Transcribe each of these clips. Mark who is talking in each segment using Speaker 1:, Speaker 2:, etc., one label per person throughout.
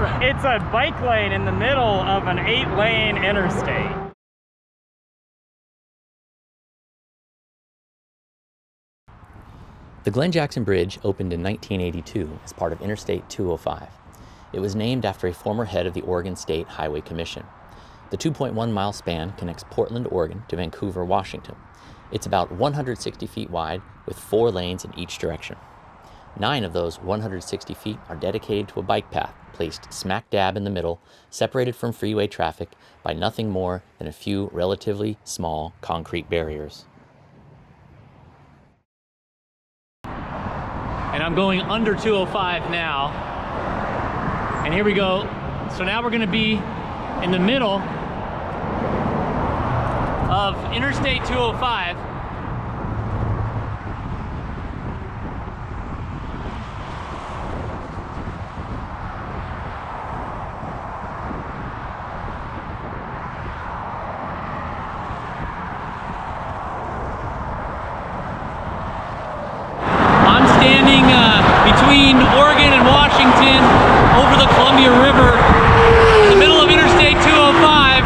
Speaker 1: It's a bike lane in the middle of an 8-lane interstate.
Speaker 2: The Glen Jackson Bridge opened in 1982 as part of Interstate 205. It was named after a former head of the Oregon State Highway Commission. The 2.1-mile span connects Portland, Oregon to Vancouver, Washington. It's about 160 feet wide with 4 lanes in each direction. 9 of those 160 feet are dedicated to a bike path placed smack dab in the middle, separated from freeway traffic by nothing more than a few relatively small concrete barriers. And I'm going under 205 now. And here we go. So now we're going to be in the middle of Interstate 205. I'm standing between Oregon and Washington over the Columbia River in the middle of Interstate 205.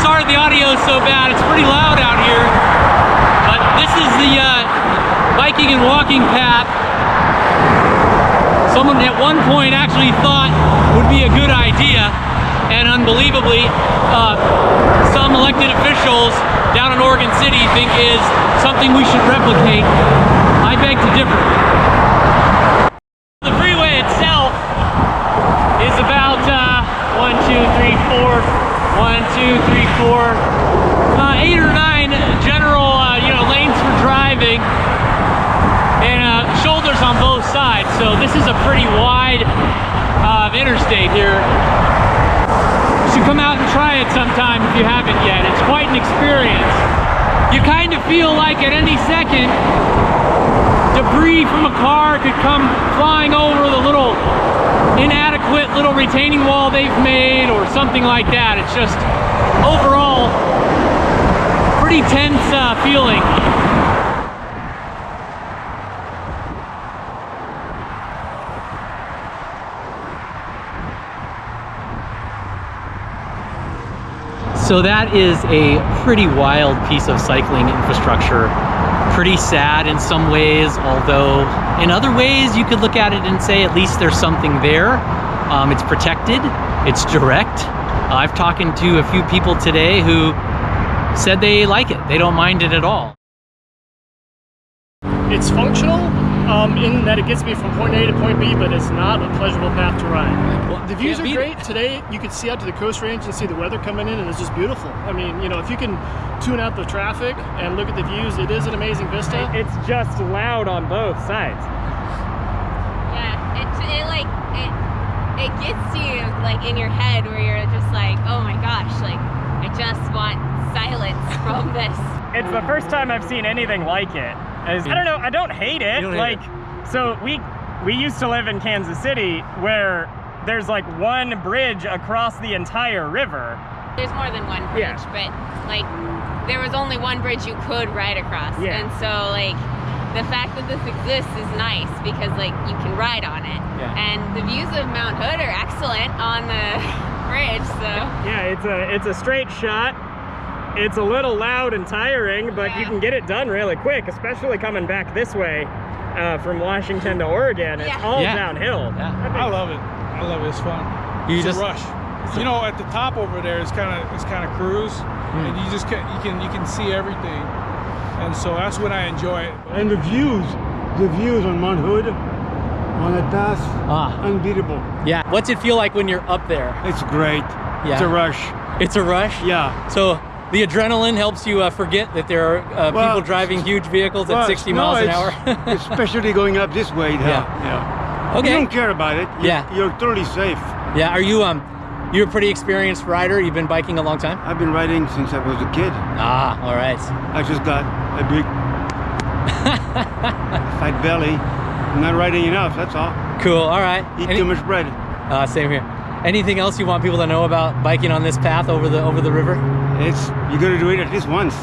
Speaker 2: Sorry the audio is so bad, it's pretty loud out here. But this is the biking and walking path someone at one point actually thought would be a good idea, and unbelievably some elected officials down in Oregon City think is something we should replicate. I beg to differ. The freeway itself is about 8 or 9 general lanes for driving, and shoulders on both sides. So this is a pretty wide interstate here. You should come out and try it sometime if you haven't yet. It's quite an experience. You kind of feel like at any second debris from a car could come flying over the little inadequate little retaining wall they've made or something like that. It's just overall pretty tense feeling. So that is a pretty wild piece of cycling infrastructure. Pretty sad in some ways, although in other ways you could look at it and say at least there's something there. It's protected, it's direct. I've talked to a few people today who said they like it, they don't mind it at all.
Speaker 3: It's functional in that it gets me from point A to point B, but it's not a pleasurable path to ride.
Speaker 2: Well,
Speaker 3: the views are great. Today you could see out to the Coast Range and see the weather coming in, and it's just beautiful. I mean, if you can tune out the traffic and look at the views, it is an amazing vista.
Speaker 1: It's just loud on both sides.
Speaker 4: Yeah, it gets you like in your head where you're just like, oh my gosh, like I just want silence from this.
Speaker 1: It's the first time I've seen anything like it. I don't know, I don't hate it. So we used to live in Kansas City where there's like one bridge across the entire river.
Speaker 4: There's more than one bridge, but like there was only one bridge you could ride across.
Speaker 1: Yeah.
Speaker 4: And so like the fact that this exists is nice because like you can ride on it.
Speaker 1: Yeah.
Speaker 4: And the views of Mount Hood are excellent on the bridge, so.
Speaker 1: Yeah, it's a straight shot. It's a little loud and tiring, but you can get it done really quick, especially coming back this way from Washington to Oregon. It's all downhill.
Speaker 5: Yeah. I love it. I love it. It's fun. It's a rush. At the top over there, it's kind of cruise, and you can see everything, and so that's what I enjoy.
Speaker 6: And the views on Mount Hood, on the pass, unbeatable.
Speaker 2: Yeah. What's it feel like when you're up there?
Speaker 6: It's great.
Speaker 2: Yeah.
Speaker 6: It's a rush.
Speaker 2: It's a rush?
Speaker 6: Yeah.
Speaker 2: So the adrenaline helps you forget that there are people driving huge vehicles at 60 miles an hour?
Speaker 6: Especially going up this way.
Speaker 2: Yeah. Okay.
Speaker 6: You don't care about it. You're totally safe.
Speaker 2: Yeah. Are you you're a pretty experienced rider? You've been biking a long time?
Speaker 6: I've been riding since I was a kid.
Speaker 2: Ah, all right.
Speaker 6: I just got a big fat belly. I'm not riding enough, that's all.
Speaker 2: Cool, all right.
Speaker 6: Eat too much bread.
Speaker 2: Same here. Anything else you want people to know about biking on this path over the river?
Speaker 6: You got to do it at least once.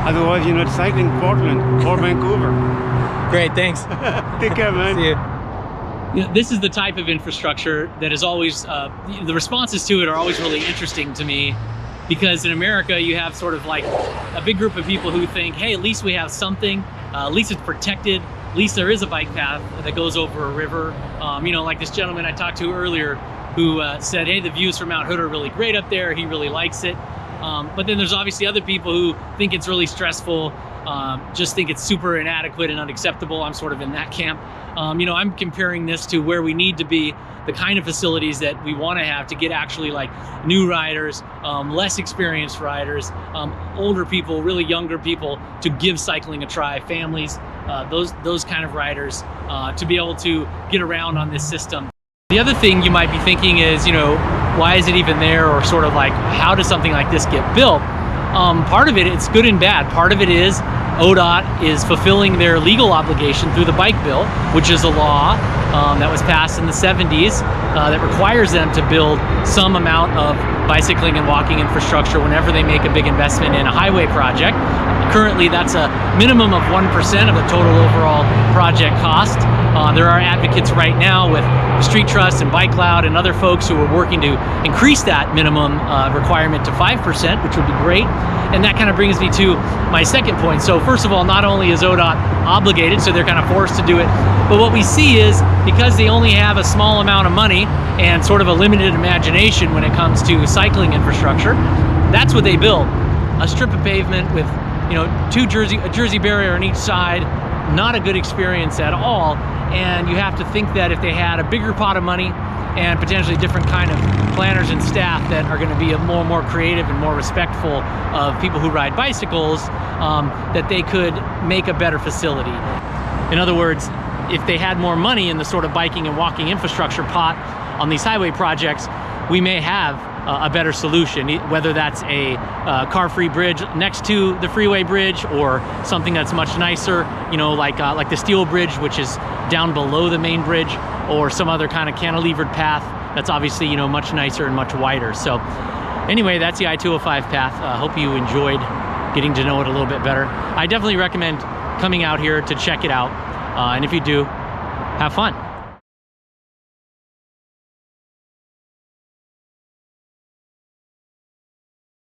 Speaker 6: Otherwise, you're not cycling Portland or Vancouver.
Speaker 2: Great, thanks.
Speaker 6: Take care, man.
Speaker 2: See you. This is the type of infrastructure that is always, the responses to it are always really interesting to me, because in America you have sort of like a big group of people who think, hey, at least we have something, at least it's protected, at least there is a bike path that goes over a river. You know, like this gentleman I talked to earlier who said, hey, the views from Mount Hood are really great up there, he really likes it. But then there's obviously other people who think it's really stressful, just think it's super inadequate and unacceptable. I'm sort of in that camp. You know, I'm comparing this to where we need to be, the kind of facilities that we want to have to get actually like new riders, less experienced riders, older people, really younger people, to give cycling a try, families, those kind of riders, to be able to get around on this system. The other thing you might be thinking is, you know, why is it even there, or sort of like, how does something like this get built? Part of it, it's good and bad. Part of it is ODOT is fulfilling their legal obligation through the bike bill, which is a law that was passed in the 70s that requires them to build some amount of bicycling and walking infrastructure whenever they make a big investment in a highway project. Currently, that's a minimum of 1% of the total overall project cost. There are advocates right now with the Street Trust and Bike Cloud and other folks who are working to increase that minimum requirement to 5%, which would be great. And that kind of brings me to my second point. So first of all, not only is ODOT obligated, so they're kind of forced to do it, but what we see is, because they only have a small amount of money and sort of a limited imagination when it comes to cycling infrastructure, that's what they build. A strip of pavement with, you know, a Jersey barrier on each side, not a good experience at all. And you have to think that if they had a bigger pot of money and potentially different kind of planners and staff that are going to be more creative and more respectful of people who ride bicycles, that they could make a better facility. In other words, if they had more money in the sort of biking and walking infrastructure pot on these highway projects, we may have a better solution, whether that's a car-free bridge next to the Freeway bridge, or something that's much nicer, you know, like the steel bridge, which is down below the main bridge, or some other kind of cantilevered path that's obviously, you know, much nicer and much wider. So anyway, that's the I-205 path. Hope you enjoyed getting to know it a little bit better. I definitely recommend coming out here to check it out. And if you do, have fun.